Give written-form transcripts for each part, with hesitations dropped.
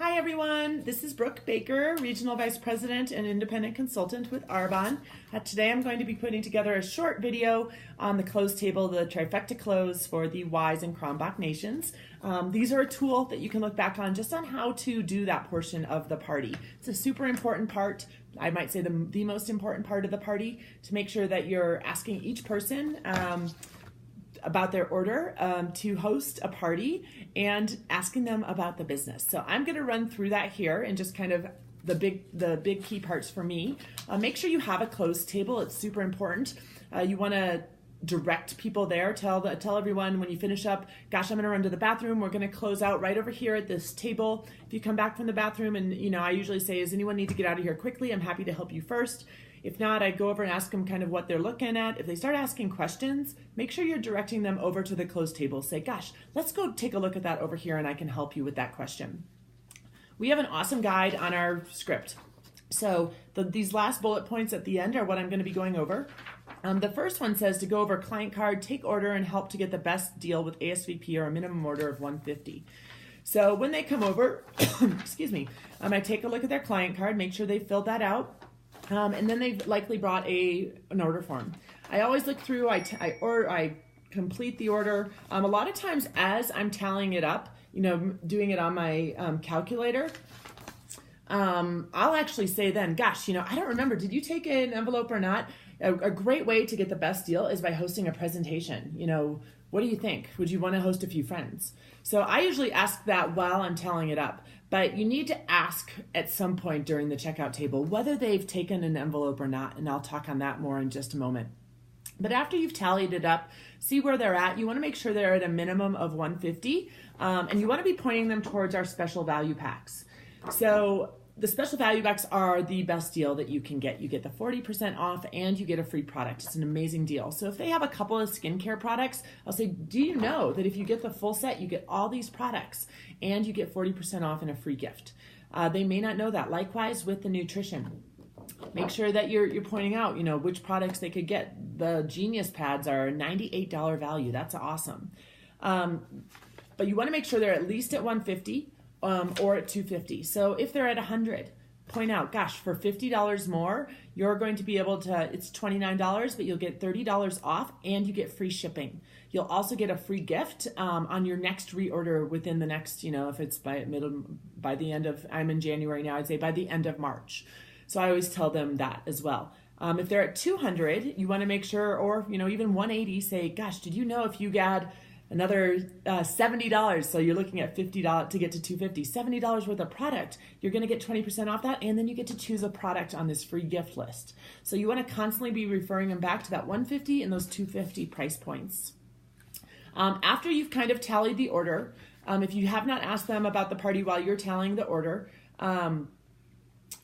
Hi everyone, this is Brooke Baker, Regional Vice President and Independent Consultant with Arbonne. Today I'm going to be putting together a short video on the close table, the Trifecta close for the Wise and Kronbach nations. These are a tool that you can look back on just on how to do that portion of the party. It's a super important part, I might say the most important part of the party, to make sure that you're asking each person about their order to host a party and asking them about the business. So I'm going to run through that here and just kind of the big key parts for me. Make sure you have a closed table. It's super important. You want to direct people there. Tell everyone when you finish up, gosh, I'm going to run to the bathroom. We're going to close out right over here at this table. If you come back from the bathroom, and I usually say, does anyone need to get out of here quickly? I'm happy to help you first. If not, I go over and ask them kind of what they're looking at. If they start asking questions, make sure you're directing them over to the closed table. Say, gosh, let's go take a look at that over here and I can help you with that question. We have an awesome guide on our script. So these last bullet points at the end are what I'm going to be going over. The first one says to go over client card, take order, and help to get the best deal with ASVP or a minimum order of $150. So when they come over, excuse me, I take a look at their client card, make sure they filled that out. And then they've likely brought an order form. I always look through, I complete the order. A lot of times as I'm tallying it up, doing it on my calculator, I'll actually say then, gosh, I don't remember, did you take an envelope or not? A great way to get the best deal is by hosting a presentation. What do you think? Would you want to host a few friends? So I usually ask that while I'm tallying it up. But you need to ask at some point during the checkout table whether they've taken an envelope or not, and I'll talk on that more in just a moment. But after you've tallied it up, see where they're at. You want to make sure they're at a minimum of $150, and you want to be pointing them towards our special value packs. So the special value packs are the best deal that you can get. You get the 40% off and you get a free product. It's an amazing deal. So if they have a couple of skincare products, I'll say, do you know that if you get the full set, you get all these products and you get 40% off and a free gift? They may not know that. Likewise with the nutrition. Make sure that you're pointing out, which products they could get. The Genius pads are a $98 value. That's awesome. But you want to make sure they're at least at $150. Or at $250. So if they're at $100, point out, gosh, for $50 more, you're going to be able to, it's $29, but you'll get $30 off and you get free shipping. You'll also get a free gift on your next reorder within the next, if it's by the end of, I'm in January now, I'd say by the end of March. So I always tell them that as well. If they're at 200, you want to make sure, or, even 180, say, gosh, did you know if you got another $70, so you're looking at $50 to get to $250, $70 worth of product, you're going to get 20% off that, and then you get to choose a product on this free gift list. So you want to constantly be referring them back to that $150 and those $250 price points. After you've kind of tallied the order, if you have not asked them about the party while you're tallying the order,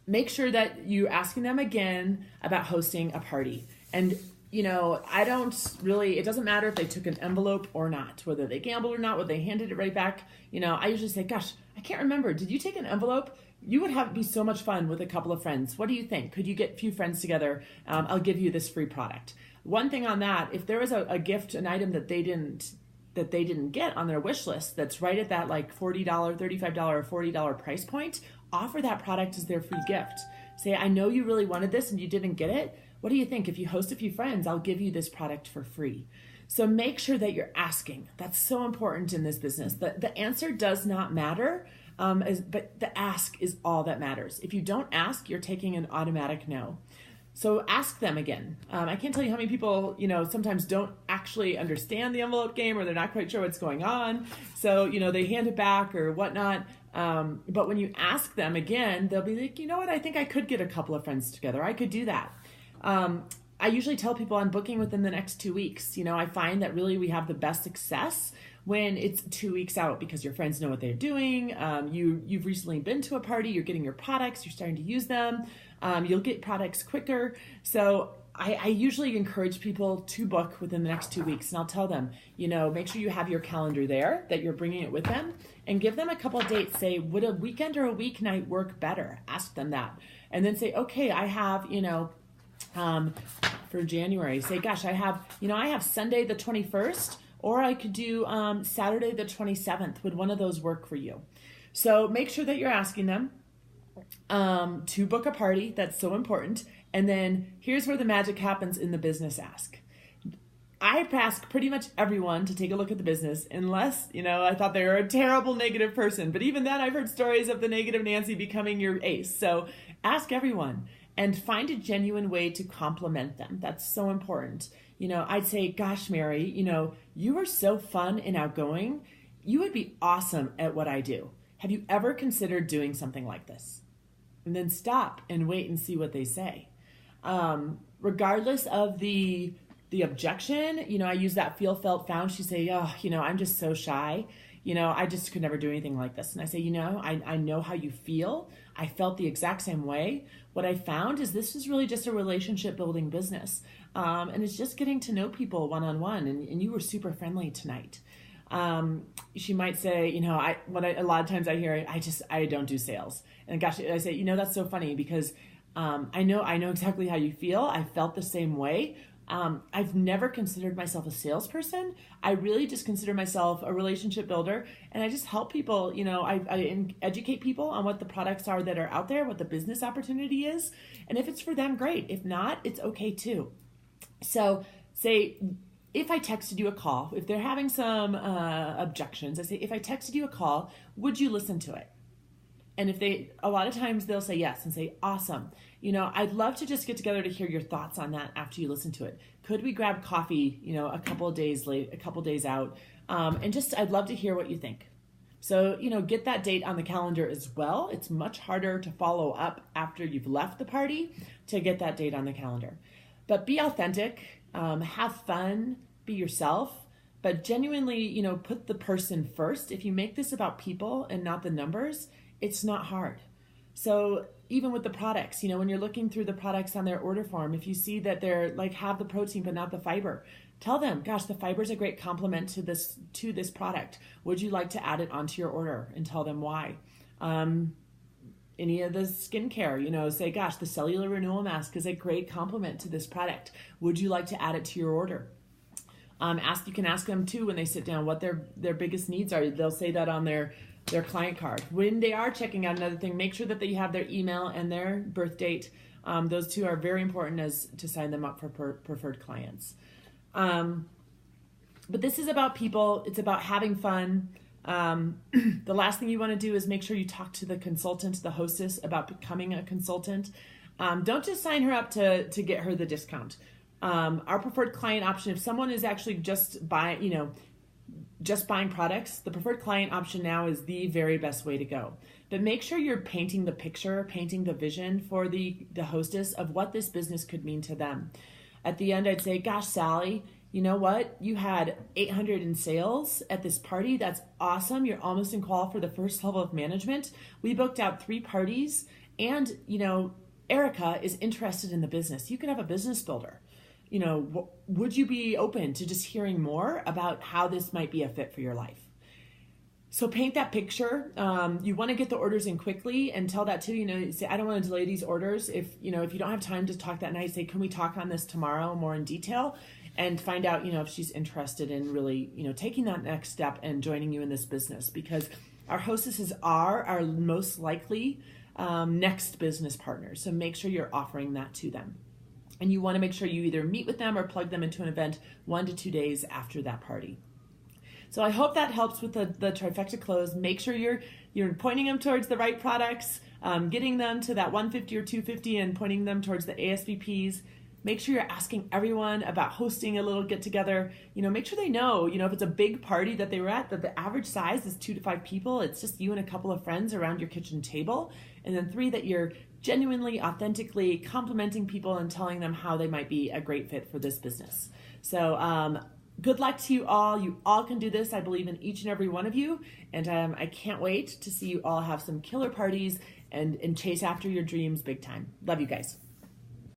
make sure that you're asking them again about hosting a party. And it doesn't matter if they took an envelope or not, whether they gambled or not, whether they handed it right back. I usually say, gosh, I can't remember. Did you take an envelope? You would be so much fun with a couple of friends. What do you think? Could you get a few friends together? I'll give you this free product. One thing on that, if there was a gift, an item that they didn't get on their wish list that's right at that like $40, $35, or $40 price point, offer that product as their free gift. Say, I know you really wanted this and you didn't get it. What do you think? If you host a few friends, I'll give you this product for free. So make sure that you're asking. That's so important in this business. The answer does not matter, but the ask is all that matters. If you don't ask, you're taking an automatic no. So ask them again. I can't tell you how many people, sometimes don't actually understand the envelope game or they're not quite sure what's going on. So, they hand it back or whatnot. But when you ask them again, they'll be like, you know what? I think I could get a couple of friends together. I could do that. I usually tell people I'm booking within the next 2 weeks. I find that really we have the best success when it's 2 weeks out because your friends know what they're doing. You've recently been to a party, you're getting your products, you're starting to use them. You'll get products quicker. So I usually encourage people to book within the next 2 weeks, and I'll tell them, make sure you have your calendar there, that you're bringing it with them, and give them a couple of dates. Say, would a weekend or a weeknight work better? Ask them that. And then say, okay, I have, for January, say, gosh, I have Sunday the 21st, or I could do Saturday the 27th. Would one of those work for you? So make sure that you're asking them to book a party. That's so important. And then here's where the magic happens in the business ask. I ask pretty much everyone to take a look at the business unless, I thought they were a terrible negative person. But even then, I've heard stories of the negative Nancy becoming your ace. So ask everyone and find a genuine way to compliment them. That's so important. I'd say, gosh, Mary, you are so fun and outgoing. You would be awesome at what I do. Have you ever considered doing something like this? And then stop and wait and see what they say. Regardless of the objection, I use that feel, felt, found. She say, oh, I'm just so shy. I just could never do anything like this. And I say, I know how you feel. I felt the exact same way. What I found is this is really just a relationship building business. And it's just getting to know people one-on-one. And you were super friendly tonight. She might say, a lot of times I hear, I don't do sales. And gosh, I say, that's so funny because I know exactly how you feel. I felt the same way. I've never considered myself a salesperson. I really just consider myself a relationship builder, and I just help people. I educate people on what the products are that are out there, what the business opportunity is, and if it's for them, great. If not, it's okay too. So say, if I texted you a call, if they're having some objections, I say, if I texted you a call, would you listen to it? And a lot of times they'll say yes and say, awesome. I'd love to just get together to hear your thoughts on that after you listen to it. Could we grab coffee, a couple of days out? And I'd love to hear what you think. So, get that date on the calendar as well. It's much harder to follow up after you've left the party to get that date on the calendar. But be authentic, have fun, be yourself. But genuinely, put the person first. If you make this about people and not the numbers, it's not hard. So even with the products, when you're looking through the products on their order form, if you see that they're have the protein but not the fiber, tell them, gosh, the fiber is a great complement to this product. Would you like to add it onto your order? And tell them why. Any of the skincare, say, gosh, the cellular renewal mask is a great complement to this product. Would you like to add it to your order? You can ask them too when they sit down what their biggest needs are. They'll say that on their client card. When they are checking out another thing, make sure that they have their email and their birth date. Those two are very important to sign them up for preferred clients. But this is about people. It's about having fun. The last thing you want to do is make sure you talk to the consultant, the hostess, about becoming a consultant. Don't just sign her up to get her the discount. Our preferred client option, if someone is actually just buying products, the preferred client option now is the very best way to go. But make sure you're painting the picture, painting the vision for the hostess of what this business could mean to them. At the end, I'd say, gosh, Sally, you know what? You had 800 in sales at this party. That's awesome. You're almost in qual for the first level of management. We booked out 3 parties, and, Erica is interested in the business. You could have a business builder. Would you be open to just hearing more about how this might be a fit for your life? So paint that picture. You want to get the orders in quickly, and tell that too. Say, I don't want to delay these orders. If you don't have time to talk that night, say, can we talk on this tomorrow more in detail, and find out, if she's interested in really, taking that next step and joining you in this business, because our hostesses are our most likely next business partners. So make sure you're offering that to them. And you want to make sure you either meet with them or plug them into an event 1 to 2 days after that party. So I hope that helps with the trifecta close. Make sure you're pointing them towards the right products, getting them to that 150 or 250 and pointing them towards the ASVPs. Make sure you're asking everyone about hosting a little get-together. Make sure they know, if it's a big party that they were at, that the average size is 2 to 5 people. It's just you and a couple of friends around your kitchen table. And then 3, that you're genuinely, authentically complimenting people and telling them how they might be a great fit for this business. So good luck to you all. You all can do this. I believe in each and every one of you. And I can't wait to see you all have some killer parties and chase after your dreams big time. Love you guys.